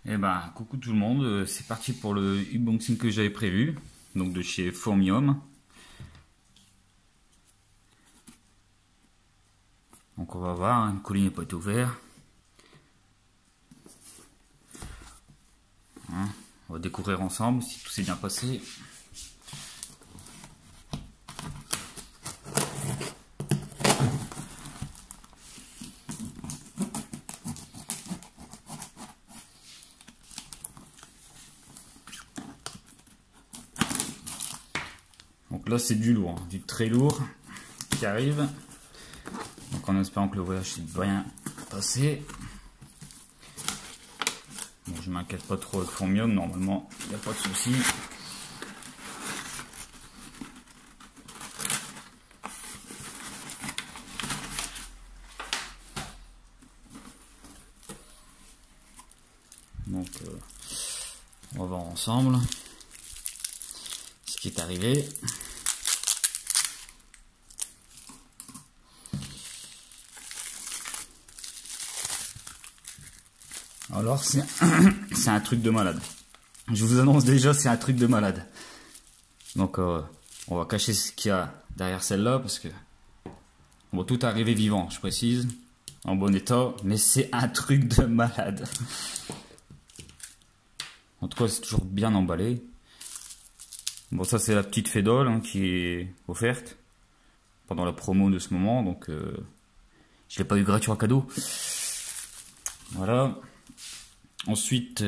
Eh ben, coucou tout le monde, c'est parti pour le unboxing que j'avais prévu, donc de chez Formium. Donc on va voir, hein, le colis n'est pas été ouvert. Hein, on va découvrir ensemble si tout s'est bien passé. Donc là c'est du lourd, du très lourd qui arrive. Donc en espérant que le voyage s'est bien passé. Bon, je m'inquiète pas trop avec Formium, normalement il n'y a pas de souci. Donc on va voir ensemble ce qui est arrivé. Alors c'est un truc de malade. Je vous annonce déjà, c'est un truc de malade. Donc on va cacher ce qu'il y a derrière celle-là parce que bon, tout est arrivé vivant, je précise, en bon état, mais c'est un truc de malade. En tout cas, c'est toujours bien emballé. Bon, ça c'est la petite fédole hein, qui est offerte pendant la promo de ce moment, donc je l'ai pas eu gratuit en cadeau. Voilà. Ensuite,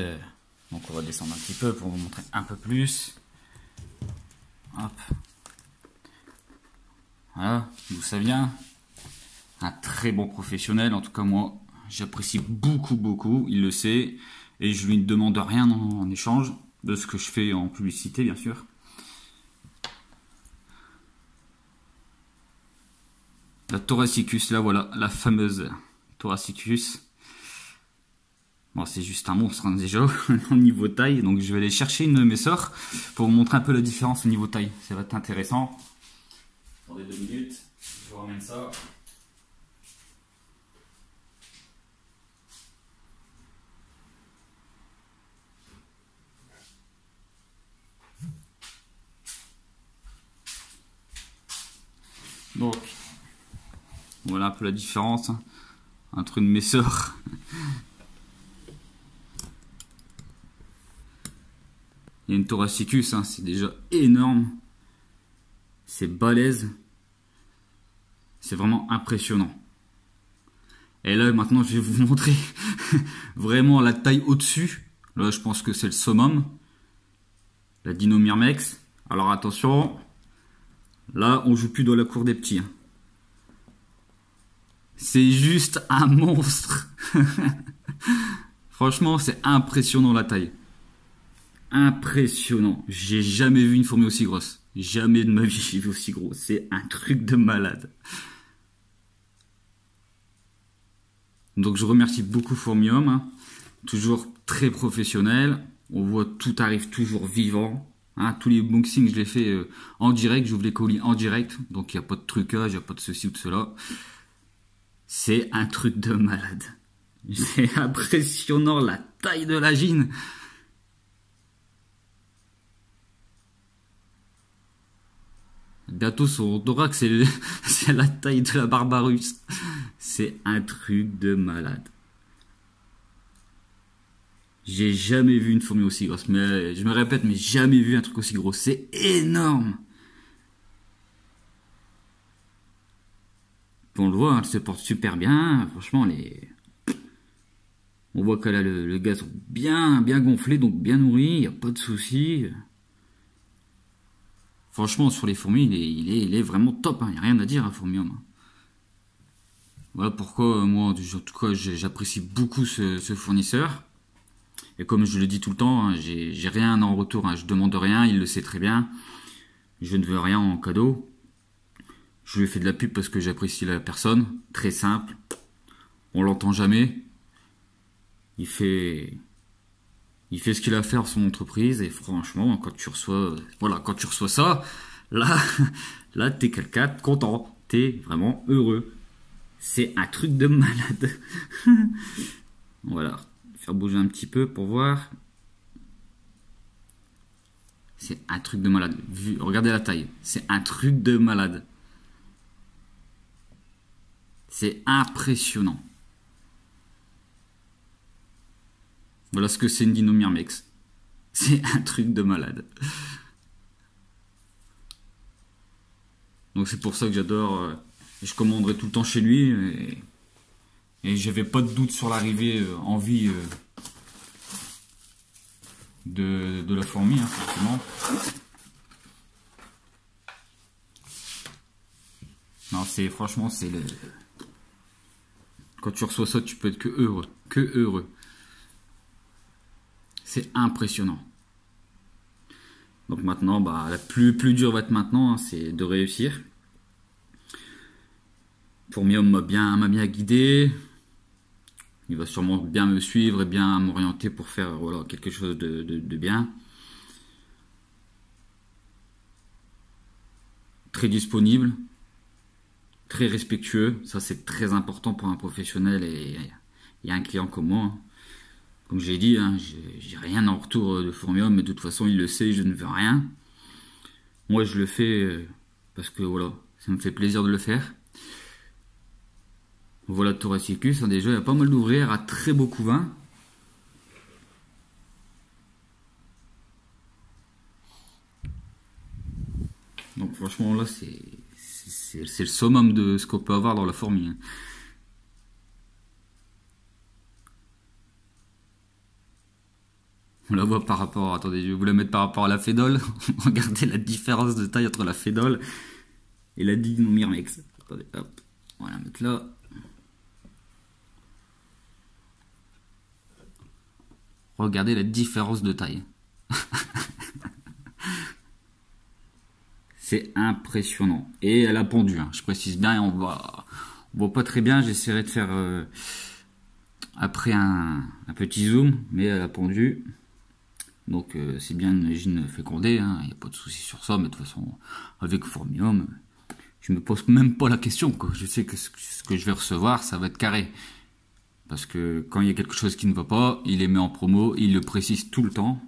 donc on va descendre un petit peu pour vous montrer un peu plus. Hop. Voilà, d'où ça vient. Un très bon professionnel, en tout cas moi, j'apprécie beaucoup, il le sait. Et je lui ne demande rien en échange de ce que je fais en publicité, bien sûr. La Thoracicus, là voilà, la fameuse Thoracicus. Bon, c'est juste un monstre hein, déjà au niveau taille, donc je vais aller chercher une de mes sœurs pour vous montrer un peu la différence au niveau taille. Ça va être intéressant. Attendez 2 minutes, je vous ramène ça. Donc, voilà un peu la différence hein, entre une de mes sœurs. Il y a une Thoracicus, hein, c'est déjà énorme. C'est balèze. C'est vraiment impressionnant. Et là, maintenant, je vais vous montrer vraiment la taille au-dessus. Là, je pense que c'est le summum. La Dino Myrmex. Alors, attention. Là, on joue plus dans la cour des petits. Hein. C'est juste un monstre. Franchement, c'est impressionnant la taille. Impressionnant. J'ai jamais vu une fourmi aussi grosse. Jamais de ma vie j'ai vu aussi gros. C'est un truc de malade. Donc je remercie beaucoup Formium. Hein. Toujours très professionnel. On voit tout arrive toujours vivant. Hein. Tous les unboxings je les fais en direct. J'ouvre les colis en direct. Donc il n'y a pas de trucage, il n'y a pas de ceci ou de cela. C'est un truc de malade. C'est impressionnant la taille de la gine. Bientôt son thorax c'est la taille de la Barbarus. C'est un truc de malade. J'ai jamais vu une fourmi aussi grosse. Mais je me répète, mais jamais vu un truc aussi gros. C'est énorme. On le voit, elle se porte super bien. Franchement, on voit qu'elle a le gazon bien gonflé, donc bien nourri. Il n'y a pas de souci. Franchement, sur les fourmis, il est vraiment top. Il n'y a rien à dire à Formium. Voilà pourquoi moi, en tout cas, j'apprécie beaucoup ce fournisseur. Et comme je le dis tout le temps, hein, j'ai rien en retour. Hein, je demande rien, il le sait très bien. Je ne veux rien en cadeau. Je lui fais de la pub parce que j'apprécie la personne. Très simple. On l'entend jamais. Il fait ce qu'il a à faire à son entreprise et franchement, quand tu reçois, voilà, quand tu reçois ça, là, t'es quelqu'un de content, t'es vraiment heureux. C'est un truc de malade. Voilà. faire bouger un petit peu pour voir. C'est un truc de malade. Regardez la taille. C'est un truc de malade. C'est impressionnant. Voilà ce que c'est une Dino Myrmex. C'est un truc de malade. Donc c'est pour ça que j'adore. Je commanderai tout le temps chez lui. Et j'avais pas de doute sur l'arrivée en vie de la fourmi, hein, forcément. Non, franchement, c'est le... Quand tu reçois ça, tu peux être que heureux. Que heureux. C'est impressionnant. Donc maintenant, bah, la plus dure va être maintenant, hein, c'est de réussir. Fourmium m'a bien guidé. Il va sûrement bien me suivre et bien m'orienter pour faire voilà, quelque chose de bien. Très disponible. Très respectueux. Ça, c'est très important pour un professionnel et un client comme moi. Comme j'ai dit, hein, j'ai rien en retour de Fourmium, mais de toute façon, il le sait, je ne veux rien. Moi, je le fais parce que voilà, ça me fait plaisir de le faire. Voilà Thoracicus, hein, déjà, il y a pas mal d'ouvrières à très beau couvain. Donc franchement, là, c'est le summum de ce qu'on peut avoir dans la fourmi. Hein. On la voit par rapport... Attendez, je vais vous la mettre par rapport à la Fédole. Regardez la différence de taille entre la Fédole et la Dino Myrmex. Attendez, hop. On va la mettre là. Regardez la différence de taille. C'est impressionnant. Et elle a pondu, hein. Je précise bien, on voit pas très bien. J'essaierai de faire après un petit zoom, mais elle a pondu. Donc c'est bien une gine fécondée, hein. Il n'y a pas de souci sur ça, mais de toute façon, avec Fourmium, je me pose même pas la question, quoi. Je sais que ce que je vais recevoir, ça va être carré. Parce que quand il y a quelque chose qui ne va pas, il les met en promo, il le précise tout le temps.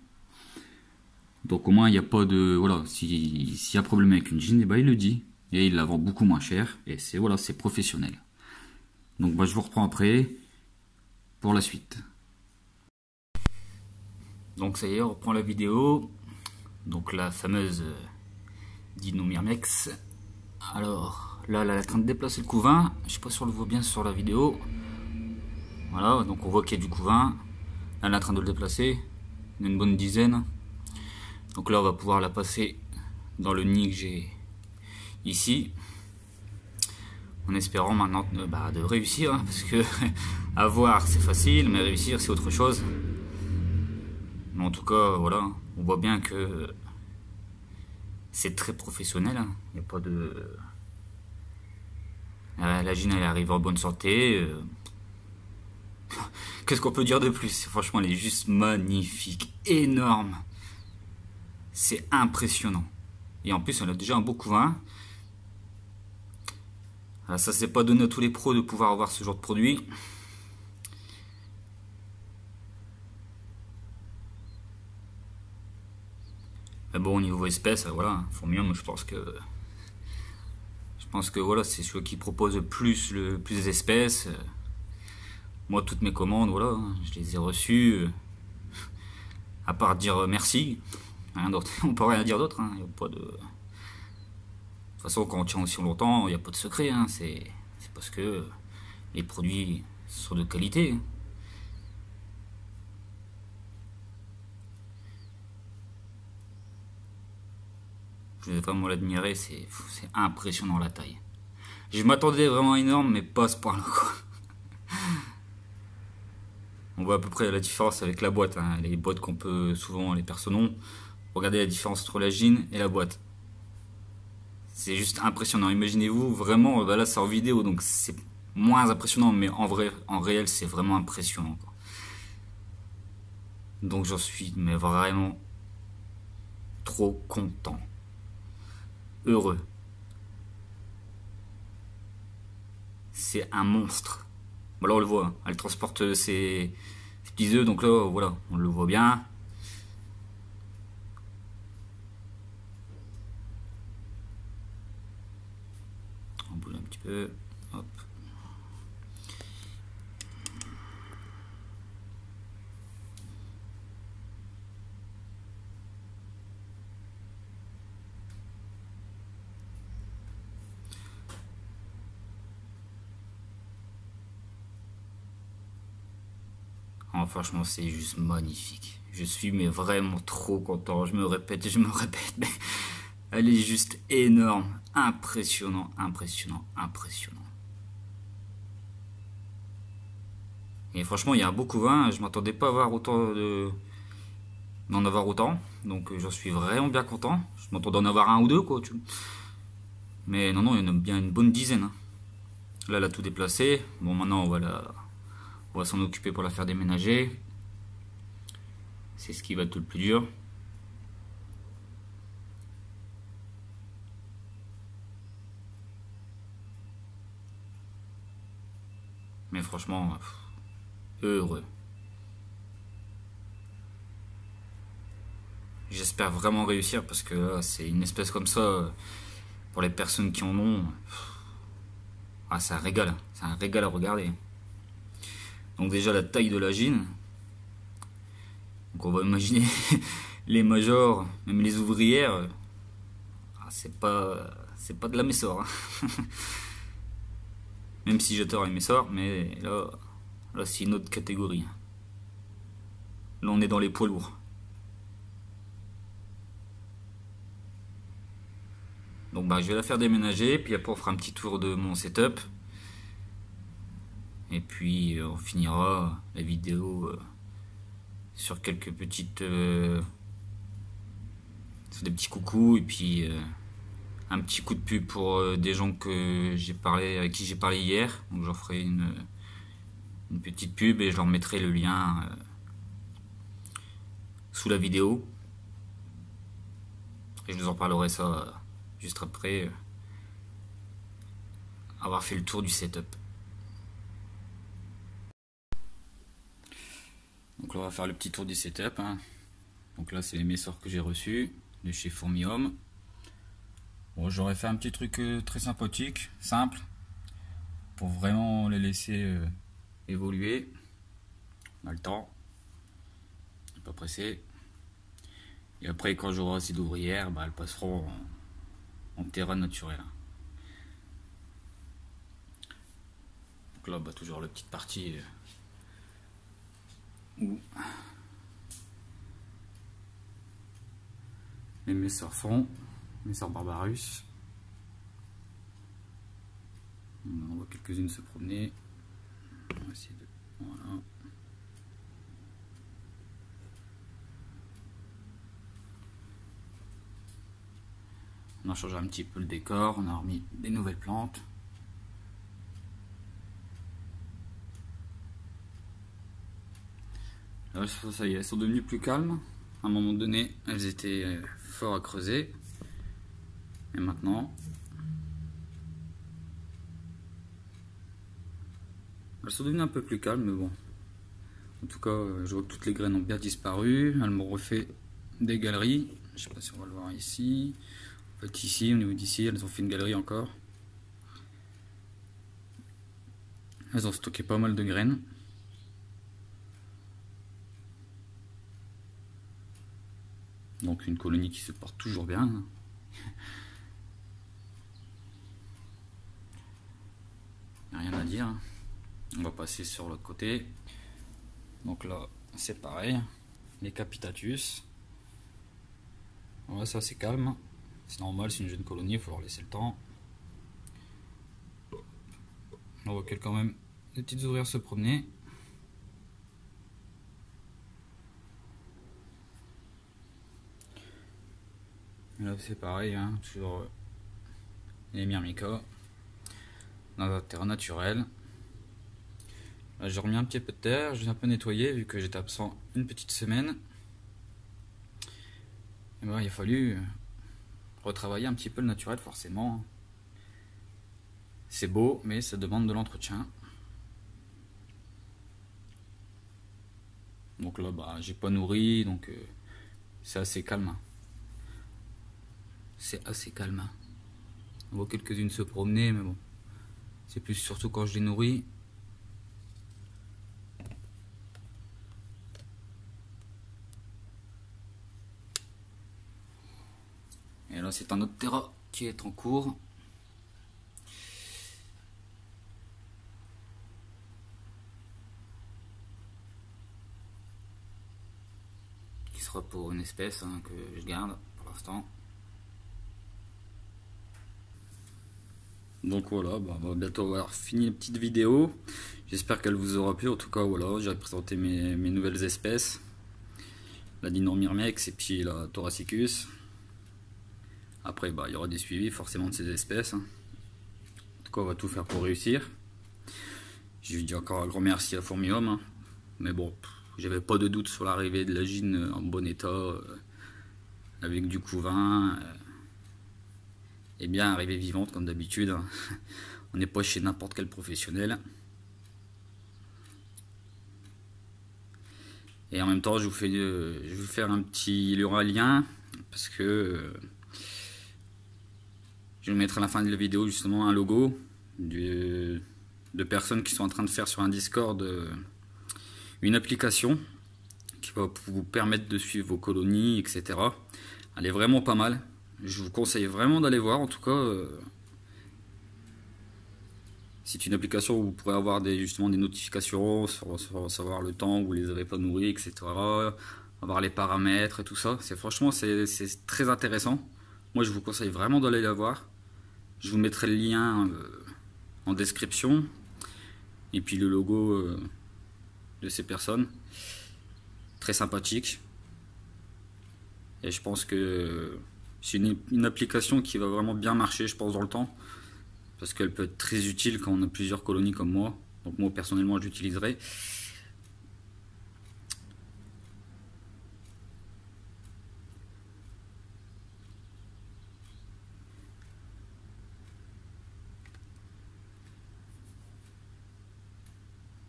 Donc au moins il n'y a pas de... Voilà, s'il y a problème avec une jean, eh ben, il le dit. Et il la vend beaucoup moins cher. Et c'est voilà, c'est professionnel. Donc bah, je vous reprends après pour la suite. Donc ça y est, on reprend la vidéo. Donc la fameuse Dino Myrmex. Alors là, elle est en train de déplacer le couvain. Je sais pas si on le voit bien sur la vidéo. Voilà, donc on voit qu'il y a du couvain. Là, elle est en train de le déplacer. Il y en a une bonne dizaine. Donc là, on va pouvoir la passer dans le nid que j'ai ici. En espérant maintenant de réussir. Hein, parce que avoir, c'est facile, mais réussir, c'est autre chose. Mais en tout cas, voilà, on voit bien que c'est très professionnel. Hein. Il n'y a pas de... La gine, elle arrive en bonne santé. Qu'est-ce qu'on peut dire de plus? Franchement, elle est juste magnifique, énorme. C'est impressionnant. Et en plus, elle a déjà un beau couvain. Alors, ça, c'est pas donné à tous les pros de pouvoir avoir ce genre de produit. Mais bon, au niveau espèce, voilà, Fourmium, je pense que voilà, c'est celui qui propose le plus d'espèces. Moi, toutes mes commandes, voilà, je les ai reçues. À part dire merci, rien d'autre. On peut rien dire d'autre. Hein. Y a pas de... De toute façon, quand on tient aussi longtemps, il n'y a pas de secret. Hein. C'est parce que les produits sont de qualité. Je vais vraiment l'admirer, c'est impressionnant la taille. Je m'attendais vraiment énorme, mais pas à ce point-là, quoi. On voit à peu près la différence avec la boîte, hein. Les boîtes qu'on peut souvent, les personnes ont. Regardez la différence entre la jean et la boîte. C'est juste impressionnant. Imaginez-vous, vraiment, là c'est en vidéo, donc c'est moins impressionnant, mais en vrai, en réel, c'est vraiment impressionnant, quoi. Donc j'en suis, mais vraiment trop content. Heureux. C'est un monstre. Bon, là on le voit, hein. Elle transporte ses ces petits œufs. Donc là, voilà, on le voit bien. On bouge un petit peu. Hop. Oh, franchement, c'est juste magnifique. Je suis mais vraiment trop content. Je me répète et je me répète, mais elle est juste énorme. Impressionnant, impressionnant, impressionnant. Et franchement, il y a un beau couvain. Je m'attendais pas à avoir d'en avoir autant. Donc j'en suis vraiment bien content. Je m'attendais d'en avoir un ou deux, quoi. Mais non, non, il y en a bien une bonne dizaine, hein. Là, elle a tout déplacé. Bon, maintenant, on va s'en occuper pour la faire déménager. C'est ce qui va être le plus dur. Mais franchement, heureux. J'espère vraiment réussir parce que là, c'est une espèce comme ça, pour les personnes qui en ont. Ah, c'est un régal. C'est un régal à regarder. Donc déjà la taille de la gine. Donc on va imaginer les majors, même les ouvrières. Ah, c'est pas de la Messor, hein. Même si j'adore les Messor, mais là c'est une autre catégorie. Là on est dans les poids lourds. Donc bah je vais la faire déménager, puis après on fera un petit tour de mon setup. Et puis on finira la vidéo sur quelques petites... sur des petits coucous, et puis un petit coup de pub pour des gens avec qui j'ai parlé hier. Donc j'en ferai une petite pub et je leur mettrai le lien sous la vidéo. Et je vous en parlerai ça juste après avoir fait le tour du setup. Donc là on va faire le petit tour du setup, hein. Donc là c'est les Messor que j'ai reçus de chez Fourmi-Homme. Bon, j'aurais fait un petit truc très sympathique, simple, pour vraiment les laisser évoluer. On a le temps, pas pressé. Et après, quand j'aurai assez d'ouvrières, bah, elles passeront en terrain naturel. Donc là, bah, toujours la petite partie où les Messor sont, Messor Barbarus. On en voit quelques-unes se promener. On va essayer de... Voilà. On a changé un petit peu le décor, on a remis des nouvelles plantes. Là, ça y est, elles sont devenues plus calmes. À un moment donné, elles étaient fort à creuser. Et maintenant, elles sont devenues un peu plus calmes, mais bon. En tout cas, je vois que toutes les graines ont bien disparu. Elles m'ont refait des galeries. Je sais pas si on va le voir ici. En fait, ici, au niveau d'ici, elles ont fait une galerie encore. Elles ont stocké pas mal de graines. Donc une colonie qui se porte toujours bien. Rien à dire. On va passer sur l'autre côté. Donc là, c'est pareil. Les Capitatus. Voilà, ça c'est calme. C'est normal, c'est une jeune colonie, il faut leur laisser le temps. On voit qu'elle quand même des petites ouvrières se promener. Là c'est pareil, hein, toujours les myrmicas dans un terrain naturel. Là j'ai remis un petit peu de terre, j'ai un peu nettoyé vu que j'étais absent une petite semaine. Et ben, il a fallu retravailler un petit peu le naturel forcément. C'est beau mais ça demande de l'entretien. Donc là, bah, j'ai pas nourri, donc c'est assez calme. C'est assez calme. On voit quelques-unes se promener, mais bon. C'est plus surtout quand je les nourris. Et là, c'est un autre terrain qui est en cours. Qui sera pour une espèce que je garde pour l'instant. Donc voilà, bah, on va bientôt avoir fini la petite vidéo. J'espère qu'elle vous aura plu. En tout cas, voilà, j'ai présenté mes nouvelles espèces. La Dinormyrmex et puis la Thoracicus. Après, bah, il y aura des suivis forcément de ces espèces. En tout cas, on va tout faire pour réussir. Je lui dis encore un grand merci à Fourmium. Mais bon, j'avais pas de doute sur l'arrivée de la gine en bon état, avec du couvain. Et bien arrivée vivante comme d'habitude. On n'est pas chez n'importe quel professionnel. Et en même temps, je vous vais vous faire un petit lien parce que je vais vous mettre à la fin de la vidéo justement un logo de personnes qui sont en train de faire sur un Discord une application qui va vous permettre de suivre vos colonies, etc. Elle est vraiment pas mal. Je vous conseille vraiment d'aller voir. En tout cas, c'est une application où vous pourrez avoir justement des notifications sur savoir le temps où vous les avez pas nourris, etc. Avoir les paramètres et tout ça. Franchement, c'est très intéressant. Moi, je vous conseille vraiment d'aller la voir. Je vous mettrai le lien en description. Et puis le logo de ces personnes. Très sympathique. Et je pense que c'est une application qui va vraiment bien marcher, je pense, dans le temps. Parce qu'elle peut être très utile quand on a plusieurs colonies comme moi. Donc moi, personnellement, je l'utiliserai.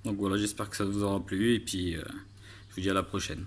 Donc voilà, j'espère que ça vous aura plu. Et puis, je vous dis à la prochaine.